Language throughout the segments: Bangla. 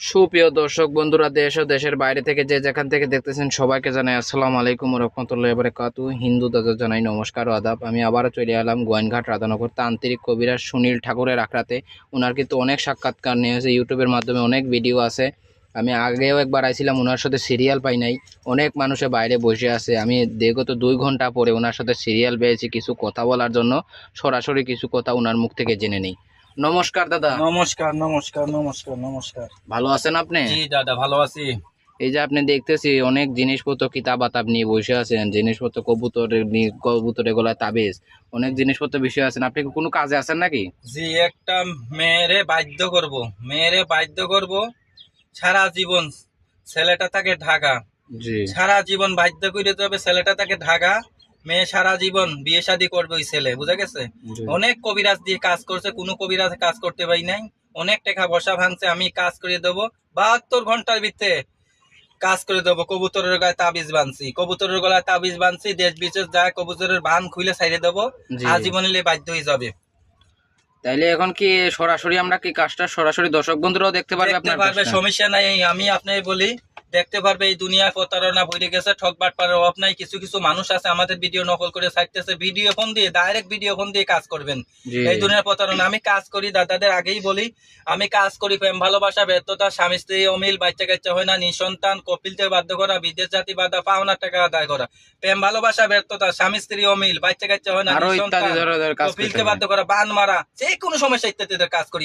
সুপ্রিয় দর্শক বন্ধুরা, দেশ ও দেশের বাইরে থেকে যে যেখান থেকে দেখতেছেন সবাইকে জানাই আসসালামু আলাইকুম ওয়া রাহমাতুল্লাহি ওয়া বারাকাতুহু। হিন্দু দাদা জানাই নমস্কার ও আদাব। আমি আবারও চলে এলাম গোয়েনঘাট রাধানগর তান্ত্রিক কবিরাজ সুনীল ঠাকুরের আখড়াতে। ওনার কিন্তু অনেক সাক্ষাৎকার নিয়েছে, ইউটিউবের মাধ্যমে অনেক ভিডিও আছে। আমি আগেও একবার আইছিলাম, ওনার সাথে সিরিয়াল পাই নাই, অনেক মানুষের বাইরে বসে আছে। আমি বিগত 2 ঘন্টা পরে ওনার সাথে সিরিয়াল পেয়েছি কিছু কথা বলার জন্য। সরাসরি কিছু কথা ওনার মুখ থেকে জেনে নেই। নমস্কার দাদা। নমস্কার নমস্কার নমস্কার নমস্কার। ভালো আছেন আপনি? জি দাদা, ভালো আছি। এই যে আপনি দেখতেছি অনেক জিনিসপত্র কিতাব আতাব নিয়ে বসে আছেন, জিনিসপত্র কবুতর এগুলা তাবিজ, অনেক জিনিসপত্র বিষয় আছেন। আপনি কি কোনো কাজে আছেন নাকি? জি, একটা মেয়েরে বাধ্য করব সারা জীবন। ছেলেটা থাকে ঢাকা, জি সারা জীবন বাধ্য করে দিতে হবে। ছেলেটা থাকে ঢাকা, মেয়ে সারা জীবন বিয়ে শাদী করবে ওই ছেলে, বুঝা গেছে। জি অনেক কবিরাজ দিয়ে কাজ করছে, কোনো কবিরাজ কাজ করতে পারি নাই। অনেক টাকা বসা ভাঙছে, আমি কাজ করে দেবো 72 ঘন্টার ভিতরে কাজ করে দেবো। কবুতরের গায়ে তাবিজ বানছি, দেশ বিদেশ যায় কবুতরের বান খুলে ছাইড়ে দেবো, জি। আজীবন বাধ্য হয়ে যাবে। তাইলে এখন কি সরাসরি আমরা কি কাজটা সরাসরি দর্শক বন্ধুরাও দেখতে পারবে দেখতে আপনার পারবে, কাজটা? সমস্যা নাই। আমি আপনাকে বলি, দেখতে পারবে। এই দুনিয়া প্রতারণা ভরে গেছে, ঠকবাট পারার অভাব নাই। কিছু কিছু মানুষ আছে আমাদের ভিডিও নকল করে ছাড়তেছে, ভিডিও ফোন দিয়ে ডাইরেক্ট ভিডিও ফোন দিয়ে কাজ করবেন। জি এই দুনিয়ার প্রতারণা। আমি কাজ করি, দাদাদের আগেই বলি, আমি কাজ করি প্রেম ভালোবাসা ব্যর্থতা, স্বামী স্ত্রী অমিল, বাচ্চা কাচ্চা হয় না, নিঃসন্তান, কপিলতে বাধ্য করা, বিদেশ জাতি বাধা, পাওনার টাকা আদায় করা, প্রেম ভালোবাসা ব্যর্থতা, স্বামী স্ত্রী অমিল, বাচ্চা কাচ্চা হয় না, আরো ইত্যাদি নিঃসন্তান, ধরনের কাজ করতে কপিলকে হবে। বাধ্য করা, বান মারা, যে কোনো সমস্যা ইত্যাদিদের কাজ করি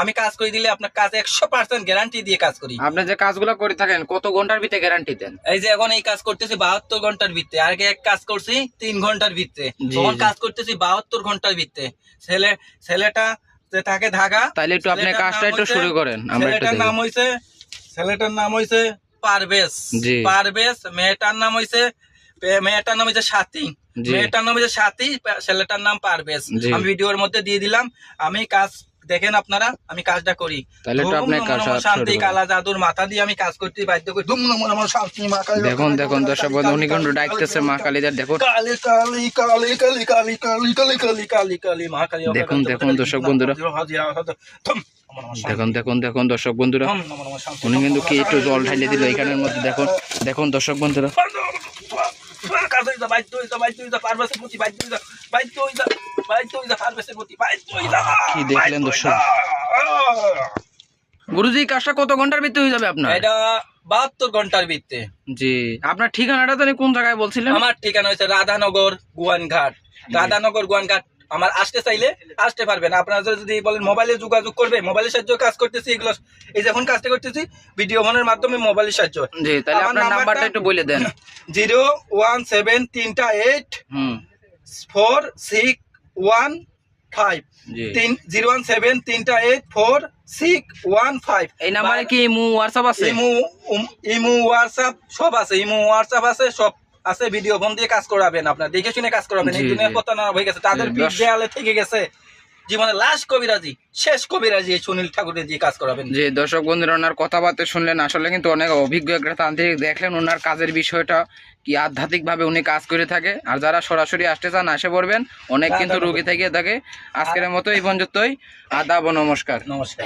আমি কাজ করে দিলে আপনার কাজ 100% গ্যারান্টি দিয়ে কাজ করি। আপনি যে কাজগুলো করে থাকেন কত ঘন্টার ভিতরে গ্যারান্টি দেন? এই যে এখন এই কাজ করতেছি 72 ঘন্টার ভিতরে, আগে এক কাজ করছি 3 ঘন্টার ভিতরে, জি, তখন জি। কাজ করতেছি 72 ঘন্টার ভিতরে। ছেলেটা যে থাকে ঢাকা, তাইলে একটু আপনি ছেলেটার কাজটা নাম একটু হইছে- শুরু করেন, আমরা একটু ছেলেটার দেখি। নাম হইছে পারভেজ। জি মেয়েটার নাম হইছে সাথী। জি মেয়েটার নাম হইছে সাথী, ছেলেটার নাম পারভেজ। জি। আমি ভিডিওর মধ্যে দিয়ে দিলাম। আমি কাজ দেখেন আপনারা, আমি কাজটা করি। তাহলে একটু ধুম আপনি নমঃ কাজ নমঃ শুরু শান্তি করেন। কালা জাদুর মাথা দিয়ে আমি কাজ করতে বাধ্য করি। ধুম নমঃ নমঃ শান্তি মা কালী। দেখুন দেখুন দর্শক বন্ধু, উনি কিন্তু ডাকতেছে মা কালীদের। দেখুন কালী কালী কালী কালী কালী কালী কালী কালী কালী কালী মা কালী। দেখুন দেখুন দর্শক বন্ধুরা, দেখুন দেখুন দেখুন দর্শক বন্ধুরা, উনি কিন্তু কি একটু জল ঢালিয়ে দিল এখানের মধ্যে। দেখুন দেখুন দর্শক বন্ধুরা, কি দেখলেন দর্শক? গুরুজি, কাজটা কত ঘন্টার ভিতরে হয়ে যাবে আপনার? এটা 72 ঘন্টার ভিতরে। জি, আপনার ঠিকানাটা জানি কোন জায়গায় বলছিলেন? আমার ঠিকানা হচ্ছে রাধানগর গোয়ানঘাট। রাধানগর গোয়ানঘাট। আমার আসতে চাইলে আসতে পারবেন। আপনারা যদি বলেন মোবাইলে যোগাযোগ করবে, মোবাইলের সাহায্য কাজ করতেছি। এগুলো এই যে এখন কাজটা করতেছি ভিডিও ফোনের মাধ্যমে, মোবাইলের সাহায্য। জি, তাহলে আপনার নাম্বারটা একটু বলে দেন। 01738 হুম 4615। জি। 017384615। এই নাম্বারে কি হোয়াটসঅ্যাপ আছে? ইমু হোয়াটসঅ্যাপ সব আছে। সব আছে। ভিডিও ফোন দিয়ে কাজ করাবেন, আপনার দেখে শুনে কাজ করাবেন। জি, এই দুনিয়ার জি। প্রতারণা হয়ে গেছে, তাদের জি, পিঠ দেয়ালে থেকে গেছে। জীবনে লাস্ট কবিরাজি, শেষ কবিরাজি এই সুনীল ঠাকুরের দিয়ে কাজ করাবেন। যে দর্শক বন্ধুরা, ওনার কথাবার্তা শুনলেন, আসলে কিন্তু অনেক অভিজ্ঞ একটা তান্ত্রিক। দেখলেন ওনার কাজের বিষয়টা কি আধ্যাত্মিক ভাবে উনি কাজ করে থাকে। আর যারা সরাসরি আসতে চান আসে পড়বেন, অনেক কিন্তু রোগী থেকে থাকে। আজকের মতো এই পর্যন্তই। আদাব ও নমস্কার। নমস্কার।